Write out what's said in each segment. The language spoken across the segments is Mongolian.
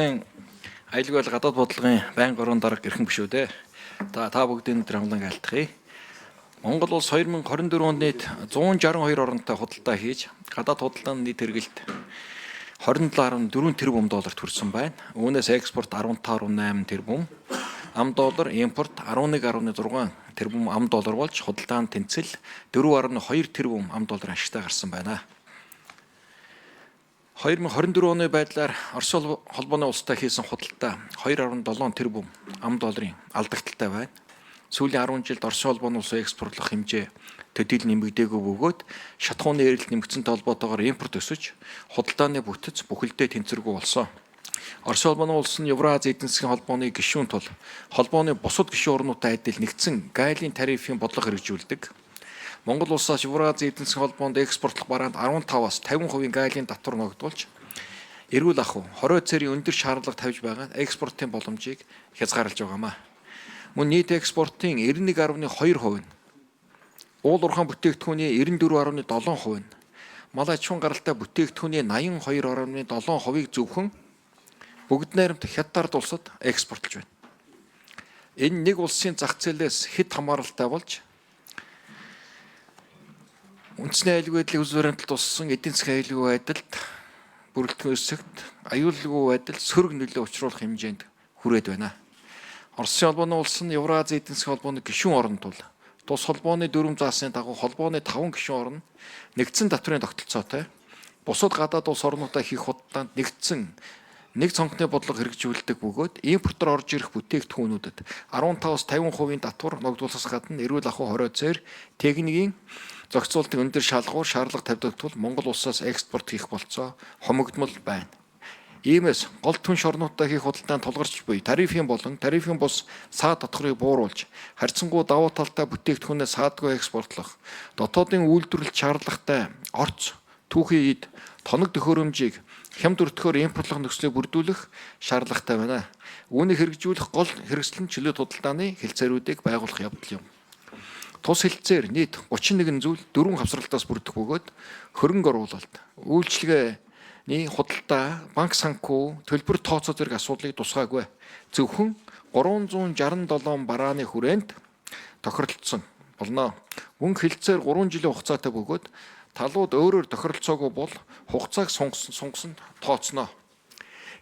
Аюулгүй гадаад бодлогын байнгын орон дарга гэрхэн биш үү дээ. Та бүгдийн өдөр амлан айлтгая. Монгол улс 2024 онд нийт 162 оронтой худалдаа хийж, гадаад худалдааны нийт хэрэгэлт 27.4 тэрбум долларт хүрсэн байна. Үүнээс экспорт 15.8 тэрбум ам доллар, импорт 11.6 тэрбум ам доллар болж худалдааны тэнцэл 4.2 тэрбум ам доллар ашигтай гарсан байна. 2024 оны байдлаар Орос холбооны улстай хийсэн худалдаа 2.7 тэрбум ам долларын алдагдaltaй байна. Сүүлийн 10 жилд Орос холбооны улсын экспортлох хэмжээ төдийл нэмэгдээгүй бөгөөд шатхууны эрэлт нэмэгдсэнтэй холбоотойгоор импорт өсөж, худалдааны бүтэц бүхэлдээ тэнцвэргүй болсон. Орос холбооны улс нь Евразийн эдийн засгийн холбооны гишүүн тул холбооны бусад гишүүн орнуудтай адил нэгдсэн гайлын тарифын бодлого хэрэгжүүлдэг. Монгол улсаас Евразийн эдийн засгийн холбоонд экспортлох бараанд 15-аас 50% гайлын татвар ногдуулж, эрүүл ахуй, хорой цэрийн өндөр шаардлага тавьж байгаа экспортын боломжийг хязгаарлаж байгаамаа. Мөн нийт экспортын 91.2% нь уул уурхайн бүтээгдэхүүний 94.7% нь мал аж ахуйн гаралтай бүтээгдэхүүний 82.7%-ийг зөвхөн бүгд найрамд хятад улсад экспортлж байна. Энэ нэг улсын зах зээлээс хэд хамааралтай болж үндэсний аюулгүй байдлын үс баримталд туссан эдийн засгийн аюулгүй байдалд бүрэлдэхүүн өсөлт, аюулгүй байдал сөрөг нөлөө учруулах хэмжээнд хүрээд байна. Оросын холбооны улс нь Евразийн эдийн засгийн холбооны гишүүн орн тул тус холбооны дүрм заасны дагуу холбооны 5 гишүүн орн нэгдсэн татврын тогтолцоотой бусад гадаад улс орнуудаа хийх худалдаанд нэгдсэн нэг цонхны бодлого хэрэгжүүлдэг бөгөөд импортоор орж ирэх бүтээгдэхүүнүүдэд 15-аас 50% татвар ногдуулахаас гадна эрүүл ахуй, хорой цээр, техникийн зохицуултын өндөр шалгуур шаардлага тавьдаг тул Монгол улсаас экспорт хийх болцоо хомогдмол байна. Иймээс гол түнш орнуудтай хийх худалдаанд тулгарч буй тарифын болон тарифын бус саад татварыг бууруулж, харьцангуй давуу талтай бүтээгдэхүүнээ саадгүй экспортлох, дотоодын үйлдвэрлэлд шаардлагатай орц, түүхий эд, тоног төхөөрөмжийг хямд өртгөөр импортлох нөхцөлийг бүрдүүлэх шаардлагатай байна. Үүнийг хэрэгжүүлэх гол хэрэгслэн чөлөөт худалдааны хэлцээрүүдийг байгуулах явдал юм. Тус хэлцээр нийт 31 зүйл 4 хавсралтаас бүрдэх бөгөөд хөрөнгө оруулалт, үйлчилгээний худалдаа, банк санхүү, төлбөр тооцоо зэрэг асуудлыг тусгаагүй. Зөвхөн 367 барааны хүрээнд тохиролцсон болно. Мөн хэлцээр 3 жилийн хугацаатай бөгөөд талууд өөрөөр тохиролцоогүй бол хугацааг сунгасан тооцноо.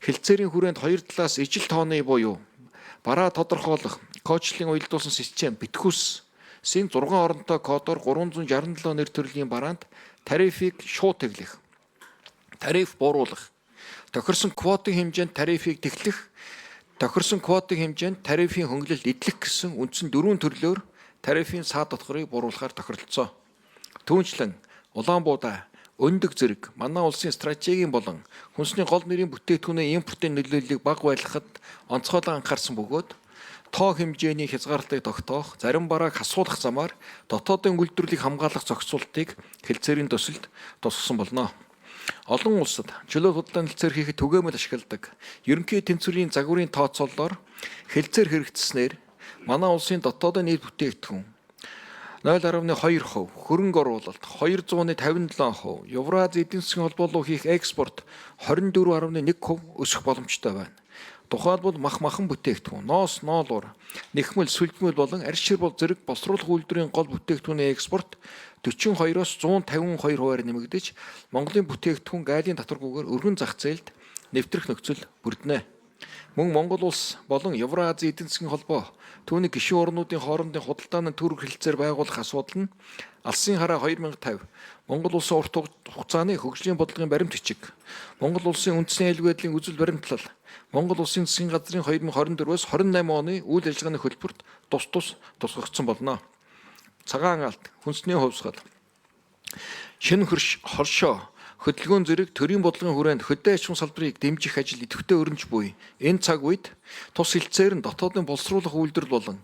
Хэлцээрийн хүрээнд 2 талаас ижил тооны буюу бараа тодорхойлох кодчлын уялдуулсан систем битгүүс 6 оронтой кодоор 367 нэр төрлийн бараанд тарифыг шууд тэглэх, тариф бууруулах, тохирсон квотын хэмжээнд тарифыг тэглэх, тохирсон квотын хэмжээнд тарифын хөнгөлөлт эдлэх гэсэн үндсэн 4 төрлөөр тарифын саад татварыг бууруулахаар тохиролцоо. Түүнчлэн Улаанбуудаа, Өндөг зэрэг манай улсын стратегийн болон хүнсний гол нэрийн бүтээгдэхүүний импортын нөлөөллийг бага байлгахад онцгойлон анхаарсан бөгөөд тоо хэмжээний хязгаарлалтыг тогтоох, зарим барааг хасуулах замаар дотоодын үйлдвэрлэлийг хамгаалах зохицуултыг хэлцээрийн төсөлд тусгасан болно. Олон улсад чөлөө худалдааны хэлцээр хийхэд түгээмэл ашигладаг ерөнхий тэнцвэрийн загварын тооцоололоор хэлцээр хэрэгжснээр манай улсын дотоодын нийт бүтээгдэхүүн 0.2%, хөрөнгө оруулалт 257%, Евразийн эдийн засгийн холбоо руу хийх экспорт 24.1% өсөх боломжтой байна. Тухайлбал махан бүтээгдэхүүн, ноос, ноолуур, нэхмэл, сүлжмэл болон арьсшир бол зэрэг боловсруулах үйлдвэрийн гол бүтээгдэхүүний экспорт 42-оос 152%-аар нэмэгдэж, Монголын бүтээгдэхүүн гайлын татваргүйгээр өргөн зах зээлд нэвтрэх нөхцөл бүрдэнэ. Мөн Монгол улс болон Евразийн эдийн засгийн холбоо түүний гишүүн орнуудын хоорондын худалдааны төрөв хэлцээр байгуулах асуудал нь Алсын хараа 2050 Монгол улсын урт хугацааны хөгжлийн бодлогын баримт бичиг, Монгол улсын үндэсний аюулгүй байдлын үзэл баримтлал, Монгол улсын засгийн газрын 2024-өөс 28 оны үйл ажиллагааны хөтөлбөрт тусгагдсан болно. Цагаан алт, хүнсний хувьсгал, шинэ хоршоо, хөдөлгөөн зэрэг төрийн бодлогын хүрээнд хөдөө аж ахуйн салбарыг дэмжих ажил идэвхтэй өрнөж буй энэ цаг үед тус хэлцээр нь дотоодын боловсруулах үйлдвэрлэл болон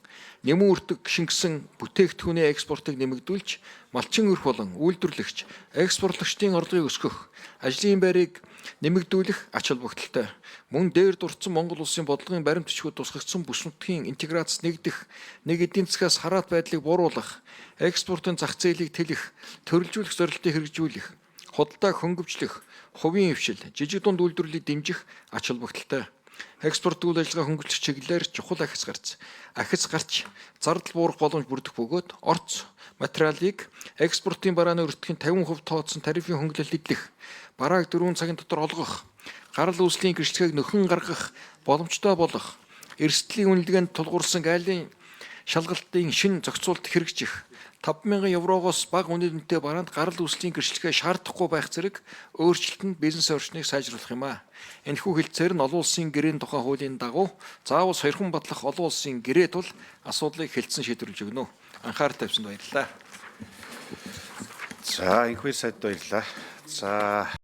нэмэн үртэг шингэсэн бүтээгдэхүүний экспортыг нэмэгдүүлж, малчин өрх болон үйлдвэрлэгч, экспортлагчдын орлогыг өсгөх, ажлын байрыг нэмэгдүүлэх ач холбогдолтой. Мөн дээр дурдсан Монгол улсын бодлогын баримт бичгүүд тусгагдсан бүс нутгийн интеграц нэгдэх, нэг эдийн засгаас хараат байдлыг бууруулах, экспортын зах зээлийг тэлэх, төрөлжүүлэх зорилтыг хэрэгжүүлэх, худалдааг хөнгөвчлөх, хувийн хвшил, жижиг дунд үйлдвэрлэлийг дэмжих ач холбогдолтой. Экспорт үйл ажиллагаа хөнгөлөх чиглэлээр чухал ахиц гарч зардал буурах боломж бүрдэх бөгөөд орц материалыг экспортын барааны өртөхийн 50% тооцсон тарифын хөнгөлөлт эдлэх, барааг 4 цагийн дотор олгох, гарал үүслийн гэрчлэгийг нөхөн гаргах боломжтой болох, эрсдлийн үнэлгээнд тулгуурсан гайлын шалгалтын шин зохицуулт хэрэгжих, 5,000 еврогоос бага үнэтэй бараанд гарал үүслийн гэрчлэгээ шаардахгүй байх зэрэг өөрчлөлтөнд бизнес орчныг сайжруулах юм а. Энэхүү хэлцээр нь олон улсын гэрээний тухай хуулийн дагуу заавал сойрхон батлах олон улсын гэрээ тул асуудлыг хэлтсэн шийдвэрлэж өгнө. Анхаарал тавьсанд баярлалаа. За, энэхүү сайд баярлалаа. За